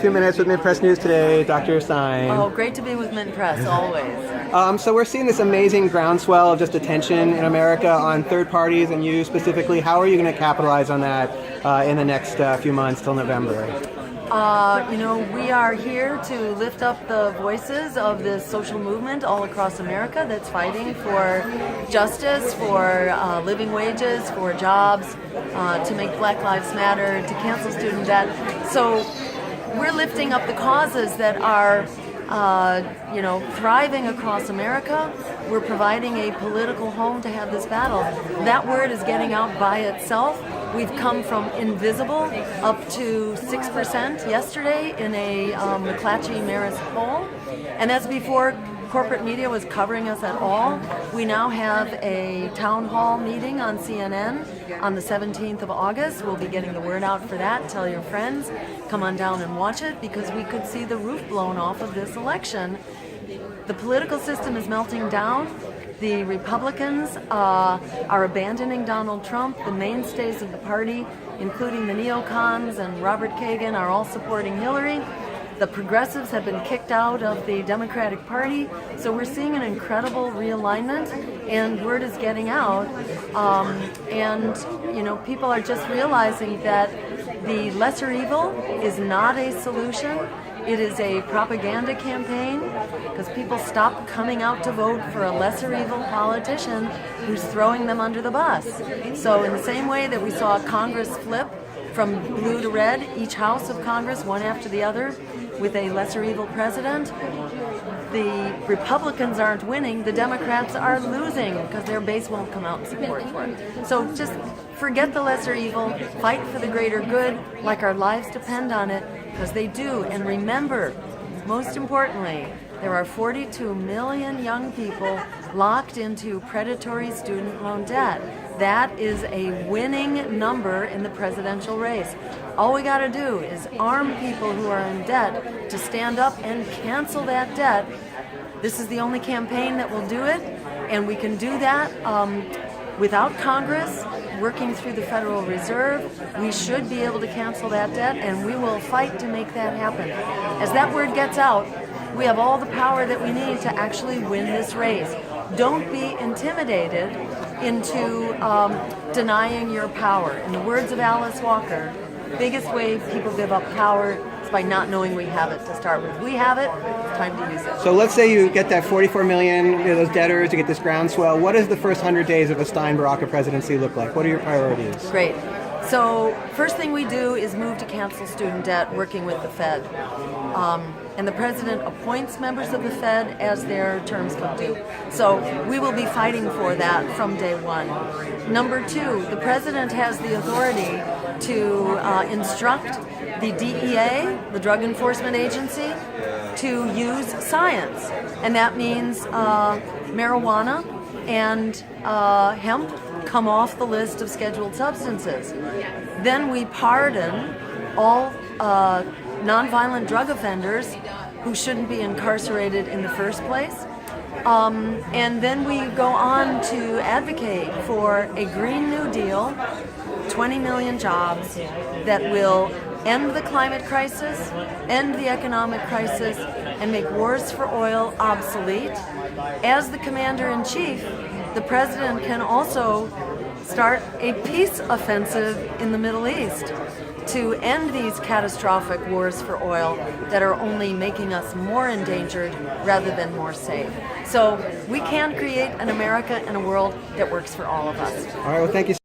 few minutes with Mint Press News today, Dr. Stein. Oh, great to be with Mint Press, always. So we're seeing this amazing groundswell of just attention in America on third parties and you specifically. How are you going to capitalize on that in the next few months till November? We are here to lift up the voices of this social movement all across America that's fighting for justice, for living wages, for jobs, to make Black Lives Matter, to cancel student debt. So we're lifting up the causes that are thriving across America. We're providing a political home to have this battle. That word is getting out by itself. We've come from invisible up to 6% yesterday in a McClatchy-Maris poll, and that's before corporate media was covering us at all. We now have a town hall meeting on CNN on the 17th of August. We'll be getting the word out for that. Tell your friends, come on down and watch it, because we could see the roof blown off of this election. The political system is melting down. The Republicans are abandoning Donald Trump. The mainstays of the party, including the neocons and Robert Kagan, are all supporting Hillary. The progressives have been kicked out of the Democratic Party. So we're seeing an incredible realignment, and word is getting out. People are just realizing that the lesser evil is not a solution. It is a propaganda campaign, because people stop coming out to vote for a lesser evil politician who's throwing them under the bus. So in the same way that we saw Congress flip from blue to red, each house of Congress, one after the other, with a lesser evil president, the Republicans aren't winning, the Democrats are losing, because their base won't come out and support for it. So just forget the lesser evil, fight for the greater good, like our lives depend on it, because they do. And remember, most importantly, there are 42 million young people locked into predatory student loan debt. That is a winning number in the presidential race. All we got to do is arm people who are in debt to stand up and cancel that debt. This is the only campaign that will do it, and we can do that without Congress working through the Federal Reserve. We should be able to cancel that debt, and we will fight to make that happen. As that word gets out, we have all the power that we need to actually win this race. Don't be intimidated into denying your power. In the words of Alice Walker, biggest way people give up power is by not knowing we have it to start with. We have it, it's time to use it. So let's say you get that 44 million, those debtors, you get this groundswell. What does the first 100 days of a Stein-Baraka presidency look like? What are your priorities? Great. So first thing we do is move to cancel student debt, working with the Fed. And the president appoints members of the Fed as their terms come due. So we will be fighting for that from day one. Number two, the president has the authority to instruct the DEA, the Drug Enforcement Agency, to use science. And that means marijuana and hemp come off the list of scheduled substances. Then we pardon all nonviolent drug offenders who shouldn't be incarcerated in the first place. And then we go on to advocate for a Green New Deal, 20 million jobs that will end the climate crisis, end the economic crisis, and make wars for oil obsolete. As the commander-in-chief, the president can also start a peace offensive in the Middle East to end these catastrophic wars for oil that are only making us more endangered rather than more safe. So we can create an America and a world that works for all of us. All right, well, thank you.